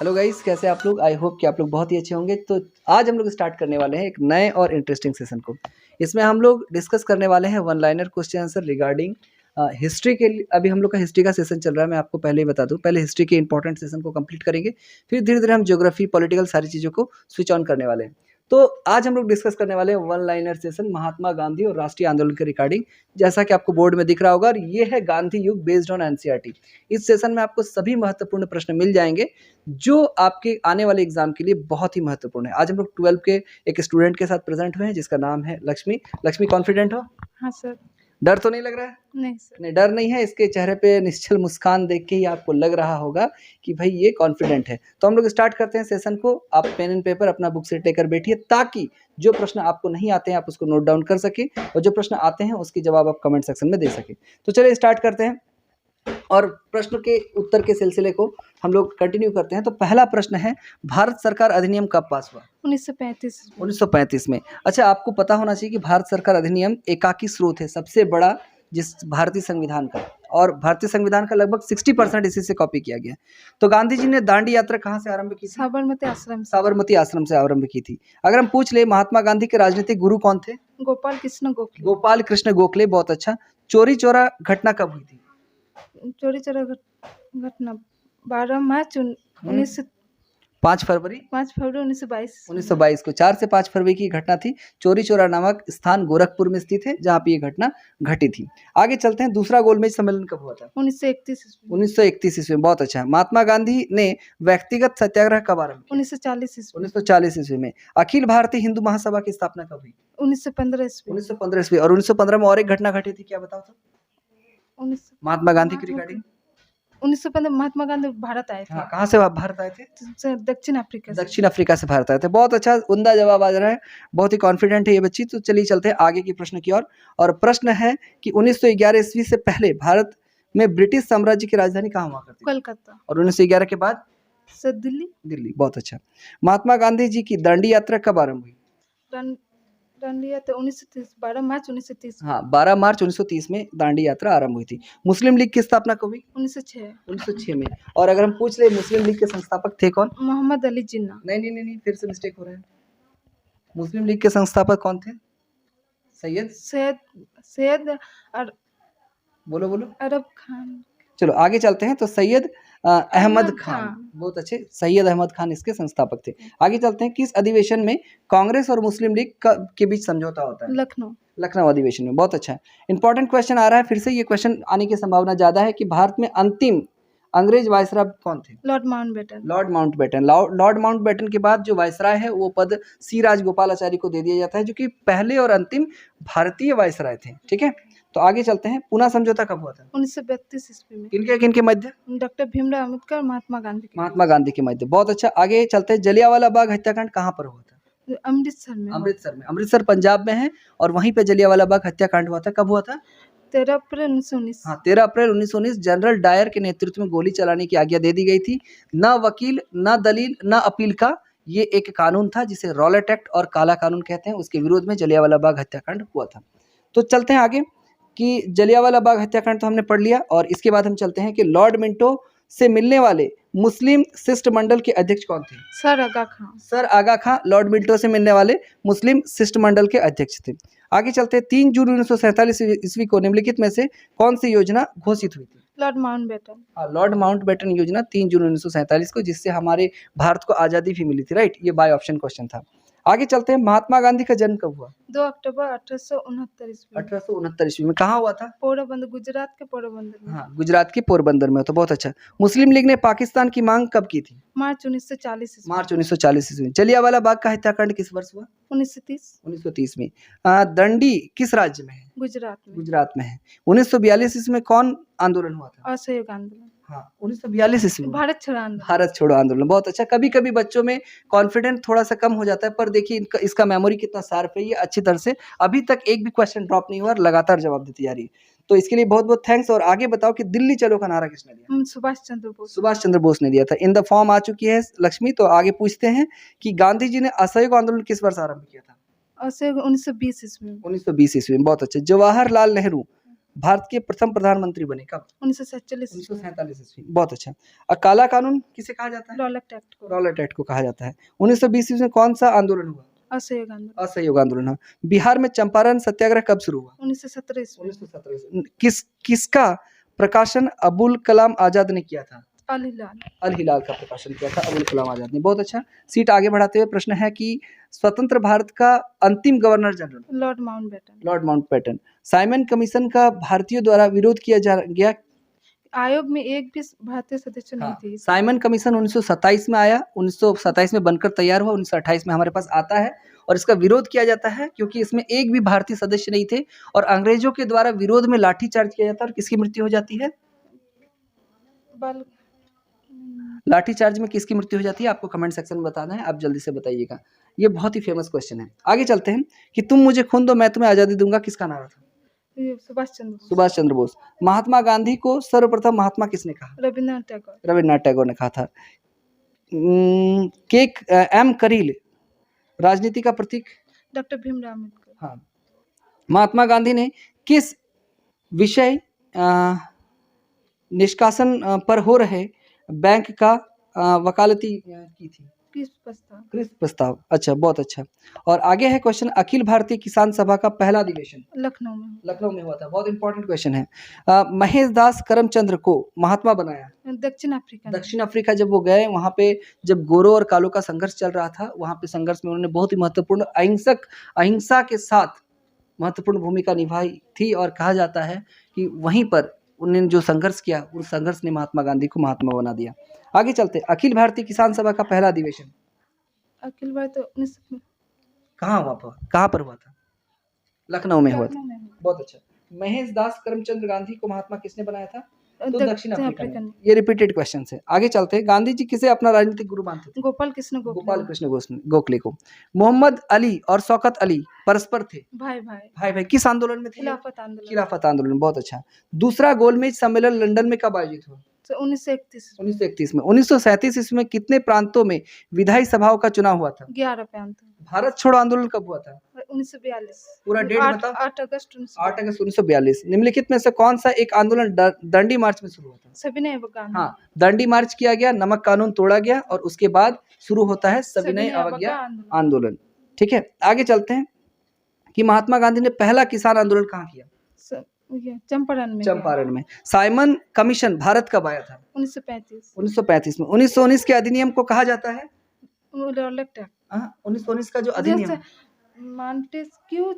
Hello guys, कैसे आप लोग? आई होप कि आप लोग बहुत ही अच्छे होंगे। तो आज हम लोग स्टार्ट करने वाले हैं एक नए और इंटरेस्टिंग सेशन को। इसमें हम लोग डिस्कस करने वाले हैं one liner question answer regarding history के लिए। अभी हम लोग का हिस्ट्री का सेशन चल रहा है, मैं आपको पहले ही बता दूं। पहले हिस्ट्री के इंपॉर्टेंट सेशन को कंप्लीट करेंगे, फिर धीरे धीरे हम ज्योग्राफी, पॉलिटिकल सारी चीज़ों को स्विच ऑन करने वाले हैं। तो आज हम लोग डिस्कस करने वाले हैं one liner session Mahatma Gandhi और राष्ट्रीय आंदोलन के रिगार्डिंग। जैसा कि आपको बोर्ड में दिख रहा होगा, और ये है गांधी युग बेस्ड ऑन एनसीईआरटी। इस सेशन में आपको सभी महत्वपूर्ण प्रश्न मिल जाएंगे जो आपके आने वाले एग्जाम के लिए बहुत ही महत्वपूर्ण है। आज हम लोग 12 के एक स्टूडेंट के साथ प्रेजेंट हुए हैं जिसका नाम है लक्ष्मी। लक्ष्मी, कॉन्फिडेंट हो? हाँ सर। डर तो नहीं लग रहा है? नहीं सर। नहीं, डर नहीं है। इसके चेहरे पे निश्चल मुस्कान देख के ही आपको लग रहा होगा कि भाई ये कॉन्फिडेंट है। तो हम लोग स्टार्ट करते हैं सेशन को। आप पेन एंड पेपर अपना बुक से लेकर बैठिए ताकि जो प्रश्न आपको नहीं आते हैं आप उसको नोट डाउन कर सके, और जो प्रश्न आते हैं उसके जवाब आप कमेंट सेक्शन में दे सके। तो चलिए स्टार्ट करते हैं और प्रश्न के उत्तर के सिलसिले को हम लोग कंटिन्यू करते हैं। तो पहला प्रश्न है, भारत सरकार अधिनियम कब पास हुआ? 1935। 1935 में। अच्छा, आपको पता होना चाहिए कि भारत सरकार अधिनियम एकाकी स्रोत है सबसे बड़ा जिस भारतीय संविधान का, और भारतीय संविधान का लगभग 60% इसी से कॉपी किया गया। तो गांधी जी ने दांडी यात्रा कहाँ से आरंभ की थी? साबरमती आश्रम से। साबरमती आश्रम से आरंभ की थी। अगर हम पूछ ले महात्मा गांधी के राजनीतिक गुरु कौन थे? गोपाल कृष्ण गोखले। गोपाल कृष्ण गोखले, बहुत अच्छा। चोरी चोरा घटना कब हुई थी? चोरी चोरा घटना 12 मार्च 5 फरवरी 1922। 1922 को 4 से 5 फरवरी की घटना थी। चोरी चोरा नामक स्थान गोरखपुर में स्थित है जहाँ पे ये घटना घटी थी। आगे चलते हैं, दूसरा गोलमेज सम्मेलन कब हुआ था? 1931 ईस्वी। 1931 ईस्वी में, बहुत अच्छा। महात्मा गांधी ने व्यक्तिगत सत्याग्रह कब आरंभ किया? 1940 ईस्वी। 1940 ईस्वी में। अखिल भारतीय हिंदू महासभा की स्थापना कब हुई? 1915 ईस्वी। 1915 ईस्वी। और 1915 में और एक घटना घटी थी, क्या बताओ तो? 19 महात्मा गांधी की रिगार्डिंग। 1915 महात्मा गांधी भारत आए थे। हाँ, कहाँ से भारत आए थे? दक्षिण अफ्रीका से। दक्षिण अफ्रीका से भारत आए थे। बहुत अच्छा, उम्दा जवाब आ रहा है, बहुत ही कॉन्फिडेंट है ये बच्ची। तो चलिए चलते हैं आगे की प्रश्न की ओर। और प्रश्न है कि 1911 ईस्वी से पहले भारत में ब्रिटिश साम्राज्य की राजधानी कहाँ हुआ करती थी? कोलकाता। और 1911 के बाद? सर दिल्ली। दिल्ली, बहुत अच्छा। महात्मा गांधी जी की दांडी यात्रा कब आरंभ हुई? दांडी यात्रा 1930 12 मार्च 1930। हाँ, 12 मार्च 1930 में दांडी यात्रा आरंभ हुई थी। मुस्लिम लीग की स्थापना कब हुई? 1906। 1906 में। और अगर हम पूछ ले मुस्लिम लीग के संस्थापक थे कौन? मोहम्मद अली जिन्ना। नहीं, फिर से मिस्टेक हो रहा है। मुस्लिम लीग के संस्थापक कौन थे? सैयद बोलो अरब खान। चलो आगे चलते हैं। तो सैयद अहमद खान, बहुत अच्छे। सैयद अहमद खान इसके संस्थापक थे। आगे चलते हैं, किस अधिवेशन में कांग्रेस और मुस्लिम लीग के बीच समझौता होता है? लखनऊ अधिवेशन में, बहुत अच्छा। इंपॉर्टेंट क्वेश्चन आ रहा है फिर से, ये क्वेश्चन आने की संभावना ज्यादा है कि भारत में अंतिम अंग्रेज वायसराय कौन थे? Lord Mountbatten. लॉर्ड माउंटबेटन के बाद जो वायसराय है वो पद सी राजगोपालाचारी को दे दिया जाता है, जो कि पहले और अंतिम भारतीय वायसराय थे। ठीक है, तो आगे चलते हैं। पूना समझौता कब हुआ था? 1932 ईस्वी में। किनके मध्य? डॉक्टर भीमराव अम्बेडकर महात्मा गांधी के मध्य, बहुत अच्छा। आगे चलते हैं, जलियांवाला बाग हत्याकांड कहाँ पर हुआ था? अमृतसर पंजाब में है, और वहीं पे जलियांवाला बाग हत्याकांड हुआ था। कब हुआ था? 13 अप्रैल 1919। हाँ, 13 अप्रैल 1919। जनरल डायर के नेतृत्व में गोली चलाने की आज्ञा दे दी गई थी। न वकील, न दलील, न अपील का ये एक कानून था जिसे रॉलेट एक्ट और काला कानून कहते हैं, उसके विरोध में जलियांवाला बाग हत्याकांड हुआ था। तो चलते हैं आगे कि जलियांवाला बाग हत्याकांड तो हमने पढ़ लिया, और इसके बाद हम चलते हैं कि लॉर्ड मिंटो से मिलने वाले मुस्लिम शिष्टमंडल के अध्यक्ष कौन थे? सर आगा खां लॉर्ड मिंटो से मिलने वाले मुस्लिम शिष्टमंडल के अध्यक्ष थे। आगे चलते हैं, 3 जून 1947 ईस्वी को निम्नलिखित में से कौन सी योजना घोषित हुई थी? Lord Mountbatten. हाँ, लॉर्ड माउंटबेटन योजना 3 जून 1947 को, जिससे हमारे भारत को आज़ादी भी मिली थी। राइट, ये बाय ऑप्शन क्वेश्चन था। आगे चलते हैं, महात्मा गांधी का जन्म कब हुआ? 2 अक्टूबर 1869 ईस्वी। 1869 ईस्वी में। कहाँ हुआ था? पोरबंदर, गुजरात के पोरबंदर में। हाँ, गुजरात के पोरबंदर में। तो बहुत अच्छा। मुस्लिम लीग ने पाकिस्तान की मांग कब की थी? मार्च 1940 ईस्वी। मार्च 1940 ईस्वी में। जलियांवाला बाग का हत्याकांड किस वर्ष हुआ? 1930 में। दंडी किस राज्य में है? गुजरात में है। 1942 ईस्वी में कौन आंदोलन हुआ था? असहयोग आंदोलन। हाँ, 1942 ईस्वी में भारत छोड़ो आंदोलन। बहुत अच्छा। कभी कभी बच्चों में कॉन्फिडेंस थोड़ा सा कम हो जाता है, पर देखिए इसका मेमोरी कितना शार्प है, ये अच्छी तरह से अभी तक एक भी क्वेश्चन ड्रॉप नहीं हुआ और लगातार जवाब देती जा रही है। तो इसके लिए बहुत बहुत थैंक्स। और आगे बताओ कि दिल्ली चलो का नारा किसने दिया? सुभाष चंद्र बोस ने दिया था। इन द फॉर्म आ चुकी है लक्ष्मी। तो आगे पूछते हैं कि गांधी जी ने असहयोग आंदोलन किस वर्ष आरंभ किया था? असहयोग 1920 ईस्वी में। 1920 ईस्वी में, बहुत अच्छे। जवाहरलाल नेहरू भारत के प्रथम प्रधानमंत्री बने कब? 1947 1947 ईस्वी। बहुत अच्छा। काला कानून किसे कहा जाता है? रॉलेट एक्ट को रॉलेट एक्ट को कहा जाता है। 1920 ईस्वी में कौन सा आंदोलन हुआ? असहयोग आंदोलन असहयोग आंदोलन हुआ। बिहार में चंपारण सत्याग्रह कब शुरू हुआ? 1917 ईस्वी 1917 ईस्वी। किसका प्रकाशन अबुल कलाम आजाद ने किया था? अल हिलाल अल हिलाल का प्रकाशन किया था अबुल कलाम आजाद ने। बहुत अच्छा। सीट आगे बढ़ाते हुए प्रश्न है कि स्वतंत्र भारत का अंतिम governor general Lord Mountbatten Lord Mountbatten. Simon commission का भारतीयों द्वारा विरोध किया गया। आयोग में एक भी भारतीय सदस्य नहीं थी। साइमन कमीशन 1927 में आया, 1927 में बनकर तैयार हुआ, 1928 में हमारे पास आता है और इसका विरोध किया जाता है क्योंकि इसमें एक भी भारतीय सदस्य नहीं थे और अंग्रेजों के द्वारा विरोध में लाठीचार्ज किया जाता है। और किसकी मृत्यु हो जाती है? बल लाठीचार्ज में किसकी मृत्यु हो जाती है? आपको कमेंट सेक्शन में बताना है, आप जल्दी से बताइएगा। ये बहुत ही फेमस क्वेश्चन है। आगे चलते हैं कि तुम मुझे खून दो मैं तुम्हें आजादी दूंगा, किसका नारा था? ये सुभाष चंद्र बोस। महात्मा गांधी को सर्वप्रथम महात्मा किसने कहा? रविन्द्रनाथ टैगोर ने कहा था। एम करील राजनीति का प्रतीक? डॉक्टर भीमराव अम्बेडकर। हाँ। महात्मा गांधी ने किस विषय निष्कासन पर हो रहे बैंक का वकालती की थी? क्रिस प्रस्ताव। अच्छा, बहुत अच्छा। और आगे है क्वेश्चन, अखिल भारतीय किसान सभा का पहला अधिवेशन लखनऊ में हुआ था। बहुत इंपॉर्टेंट क्वेश्चन है। महेश दास करमचंद्र को महात्मा बनाया दक्षिण अफ्रीका जब वो गए, वहां पे जब गोरों और कालों का संघर्ष चल रहा था, वहां पे संघर्ष में उन्होंने बहुत ही महत्वपूर्ण अहिंसा के साथ महत्वपूर्ण भूमिका निभाई थी और कहा जाता है कि वहीं पर उन्होंने जो संघर्ष किया, उस संघर्ष ने महात्मा गांधी को महात्मा बना दिया। आगे चलते, अखिल भारतीय किसान सभा का पहला अधिवेशन अखिल भारतीय कहाँ पर हुआ था? लखनऊ में हुआ था। बहुत अच्छा। महेश दास करमचंद गांधी को महात्मा किसने बनाया था? तो दक्षिण अफ्रीका ने। ये रिपीटेड क्वेश्चन है। आगे चलते हैं, गांधी जी किसे अपना राजनीतिक गुरु मानते थे? गोपाल कृष्ण गोखले को। मोहम्मद अली और शौकत अली परस्पर थे भाई किस आंदोलन में थे? खिलाफत आंदोलन। बहुत अच्छा। दूसरा गोलमेज सम्मेलन लंदन में कब आयोजित हुआ? 1931 में। 1937 ईस्वी में कितने प्रांतों में विधायी सभाओं का चुनाव हुआ था? 11 प्रांत। भारत छोड़ो आंदोलन कब हुआ था? 1942। पूरा डेट बताओ। 8 अगस्त 1942। निम्नलिखित में से कौन सा एक आंदोलन दांडी मार्च में शुरू हुआ था? सविनय अवज्ञा। हाँ, दांडी मार्च किया गया, नमक कानून तोड़ा गया और उसके बाद शुरू होता है सविनय अवज्ञा आंदोलन। ठीक है, आगे चलते हैं कि महात्मा गांधी ने पहला किसान आंदोलन कहाँ किया? चंपारण में। साइमन कमीशन भारत कब आया था? 1935 में। 1919 के अधिनियम को कहा जाता है? 1919 का जो अधिनियम मॉन्टेस्क्यू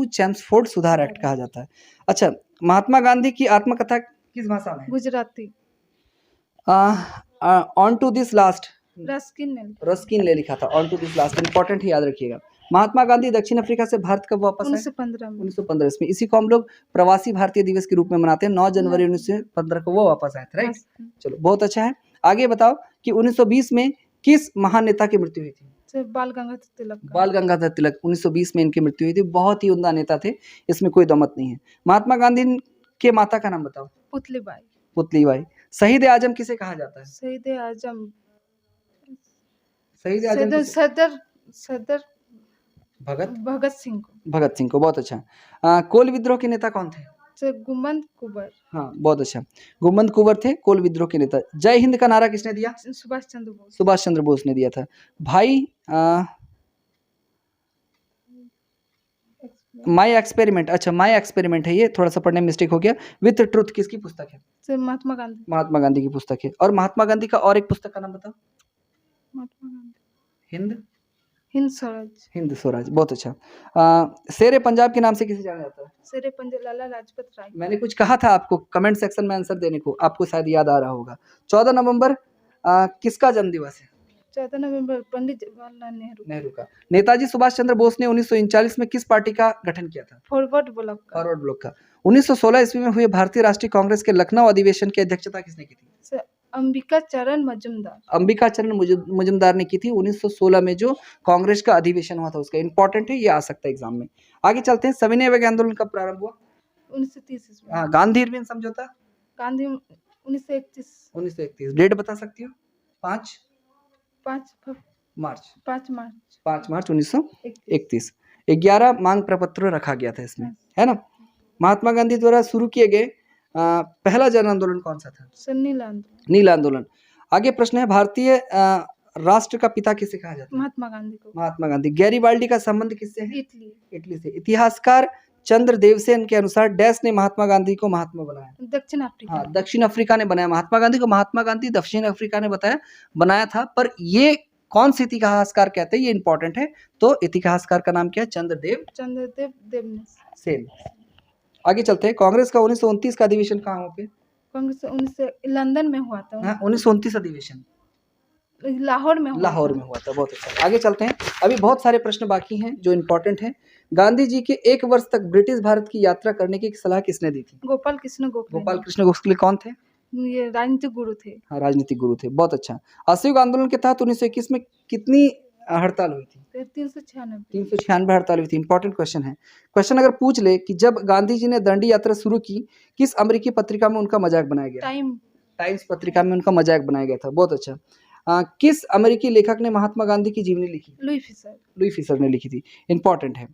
चेम्सफोर्ड सुधार एक्ट कहा जाता है। अच्छा, महात्मा गांधी की आत्मकथा किस भाषा में? Gujarati. On to this last Ruskin ने लिखा था। On to this last important है, याद रखिएगा। महात्मा गांधी दक्षिण अफ्रीका से भारत कब वापस आए? 1915 में। इसी को हम लोग प्रवासी भारतीय दिवस के रूप में मनाते हैं। 9 जनवरी 1915 को वो वापस आए थे, राइट? चलो, बहुत अच्छा है। आगे बताओ कि 1920 में किस महान नेता की मृत्यु हुई थी? बाल गंगाधर तिलक। 1920 में इनकी मृत्यु हुई थी। बहुत ही उम्दा नेता थे, इसमें कोई दमत नहीं है। महात्मा गांधी के माता का नाम बताओ। पुतलीबाई। शहीद ए आजम किसे कहा जाता है? सदर भगत सिंह को। बहुत अच्छा। कोल विद्रोह के नेता कौन थे? गुम्बद कुंवर। हाँ, बहुत अच्छा। गुम्बद कुंवर थे कोल विद्रोह के नेता। जय हिंद का नारा किसने दिया? सुभाष चंद्र बोस ने दिया था। भाई माय एक्सपेरिमेंट। अच्छा, माय एक्सपेरिमेंट है, ये थोड़ा सा पढ़ने में मिस्टेक हो गया। विथ ट्रुथ किसकी पुस्तक है? महात्मा गांधी की पुस्तक है। और महात्मा गांधी का और एक पुस्तक का नाम बताओ। हिंद स्वराज। बहुत अच्छा। शेरे पंजाब के नाम से किसे जाना जाता है? शेरे पंजाब लाला लाजपत राय। मैंने कुछ कहा था आपको कमेंट सेक्शन में आंसर देने को, आपको शायद याद आ रहा होगा। 14 नवंबर किसका जन्म दिवस है? 14 नवंबर पंडित जवाहरलाल नेहरू का। नेताजी सुभाष चंद्र बोस ने 1939 में किस पार्टी का गठन किया था? फॉरवर्ड ब्लॉक का। 1916 ईस्वी में हुए भारतीय राष्ट्रीय कांग्रेस के लखनऊ अधिवेशन की अध्यक्षता किसने की थी? अंबिका चरण मुजुमदार ने की थी। 1916 में जो कांग्रेस का अधिवेशन हुआ था उसका। इंपॉर्टेंट है, ये आ सकता है एग्जाम में। आगे चलते हैं, सविनय अवज्ञा आंदोलन कब प्रारंभ हुआ? 1930 में। गांधी इरविन समझौता? गांधी 1931। डेट बता सकती हो? 5 मार्च 1931। 11 मांग प्रपत्र रखा गया था इसमें, है ना। महात्मा गांधी द्वारा शुरू किए गए पहला जन आंदोलन कौन सा था? नील आंदोलन। नील आंदोलन। आगे प्रश्न है, भारतीय राष्ट्र का पिता किसे कहा जाता है? महात्मा गांधी को। महात्मा गांधी। गैरीबाल्डी का संबंध किससे है? इटली। इटली से। इतिहासकार चंद्र देवसेन के अनुसार डैश ने महात्मा गांधी को महात्मा बनाया? दक्षिण अफ्रीका। हाँ, दक्षिण अफ्रीका ने बनाया महात्मा गांधी को। महात्मा गांधी दक्षिण अफ्रीका ने बनाया था, पर ये कौन से इतिहासकार कहते हैं, ये इंपॉर्टेंट है। तो इतिहासकार का नाम क्या है? चंद्रदेव सेन। आगे चलते हैं। कांग्रेस का 1929 का अधिवेशन कहाँ हो गया? कांग्रेस 19 लंदन में हुआ था। 1929 अधिवेशन लाहौर में हुआ था। बहुत अच्छा। आगे चलते हैं। अभी बहुत सारे प्रश्न बाकी हैं जो इंपॉर्टेंट हैं। गांधी जी के 1 वर्ष तक ब्रिटिश भारत की यात्रा करने की सलाह किसने दी थी? गोपाल कृष्ण गोखले कौन थे? ये राजनीतिक गुरु थे। हाँ, राजनीतिक गुरु थे। बहुत अच्छा। असहयोग आंदोलन के तहत 1921 में कितनी हड़ताल हुई थी? 396 हड़ताल हुई थी। इंपॉर्टेंट क्वेश्चन है। क्वेश्चन अगर पूछ ले कि जब गांधी जी ने दांडी यात्रा शुरू की, किस अमेरिकी पत्रिका में उनका मजाक बनाया गया? टाइम्स पत्रिका में उनका मजाक बनाया गया था। बहुत अच्छा। किस अमेरिकी लेखक ने महात्मा गांधी की जीवनी लिखी? लुई फिशर ने लिखी थी। इंपॉर्टेंट है।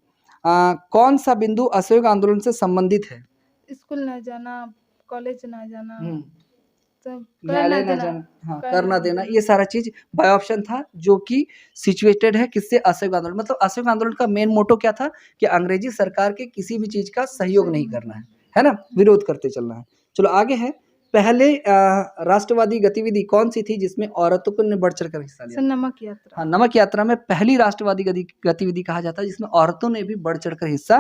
कौन सा बिंदु असहयोग आंदोलन से संबंधित है? स्कूल ना जाना, कॉलेज ना जाना, न्यायालय ना जाना, हाँ, कर ना देना, ये सारा चीज बाय ऑप्शन था, जो कि सिचुएटेड है किससे? असहयोग आंदोलन। मतलब असहयोग आंदोलन का मेन मोटो क्या था कि अंग्रेजी सरकार के किसी भी चीज का सहयोग नहीं करना है ना, विरोध करते चलना है। चलो आगे है। पहले राष्ट्रवादी गतिविधि कौन सी थी जिसमें औरतों को ने बढ़ चढ़कर हिस्सा लिया? नमक यात्रा। हाँ, नमक यात्रा में पहली राष्ट्रवादी गतिविधि कहा जाता है जिसमें औरतों ने भी बढ़ चढ़कर हिस्सा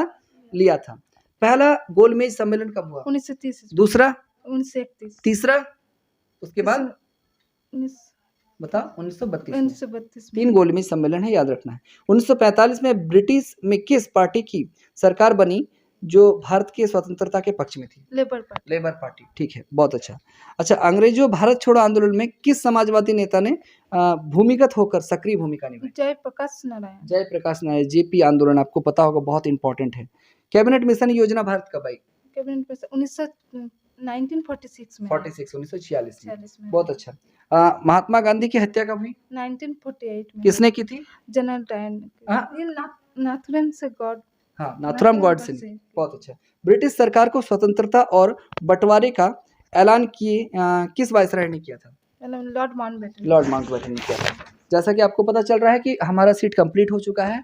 लिया था। पहला गोलमेज सम्मेलन कब हुआ? 1930। दूसरा? 1931। तीसरा? उसके बाद बताओ। 1932। 3 गोलमेज सम्मेलन है, याद रखना है। 1945 में ब्रिटिश में किस पार्टी की सरकार बनी जो भारत की स्वतंत्रता के पक्ष में थी? Labour party. ठीक है, बहुत अच्छा। अच्छा, अंग्रेजों भारत छोड़ो आंदोलन में किस समाजवादी नेता ने भूमिगत होकर सक्रिय भूमिका निभाई? जयप्रकाश नारायण। जेपी आंदोलन आपको पता होगा, बहुत इंपॉर्टेंट है। कैबिनेट मिशन योजना भारत कब आई? कैबिनेट मिशन 1946 में। 1946 में। बहुत अच्छा। महात्मा गांधी की हत्या कब हुई? 1948 में। किसने की थी? General Dyer. नाथुराम गॉडसे। बहुत अच्छा। ब्रिटिश सरकार को स्वतंत्रता और बंटवारे का ऐलान किए किस वायसराय ने किया था? लॉर्ड माउंटबेटन ने किया था। जैसा कि आपको पता चल रहा है कि हमारा सीट कंप्लीट हो चुका है।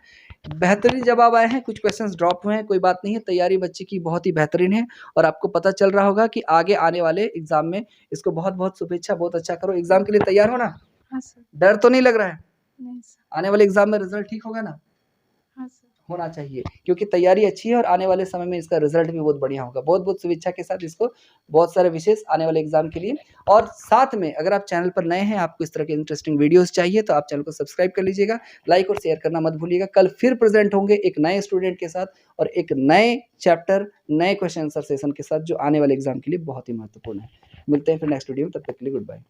बेहतरीन जवाब आए हैं, कुछ क्वेश्चंस ड्रॉप हुए हैं, कोई बात नहीं है। तैयारी बच्चे की बहुत ही बेहतरीन है और आपको पता चल रहा होगा कि आगे आने वाले एग्जाम में इसको बहुत बहुत शुभेच्छा। बहुत अच्छा करो। एग्जाम के लिए तैयार हो ना? हाँ सर। डर तो नहीं लग रहा है? नहीं सर। आने वाले एग्जाम में रिजल्ट ठीक होगा ना? हाँ सर। होना चाहिए, क्योंकि तैयारी अच्छी है और आने वाले समय में इसका रिजल्ट भी बहुत बढ़िया होगा। बहुत बहुत शुभेच्छा के साथ इसको बहुत सारे विशेष आने वाले एग्जाम के लिए। और साथ में अगर आप चैनल पर नए हैं, आपको इस तरह के इंटरेस्टिंग वीडियोस चाहिए तो आप चैनल को सब्सक्राइब कर लीजिएगा, लाइक और शेयर करना मत भूलिएगा। कल फिर प्रेजेंट होंगे एक नए स्टूडेंट के साथ और एक नए चैप्टर, नए क्वेश्चन आंसर सेशन के साथ, जो आने वाले एग्जाम के लिए बहुत ही महत्वपूर्ण है। मिलते हैं फिर नेक्स्ट वीडियो में, तब तक के लिए गुड बाय।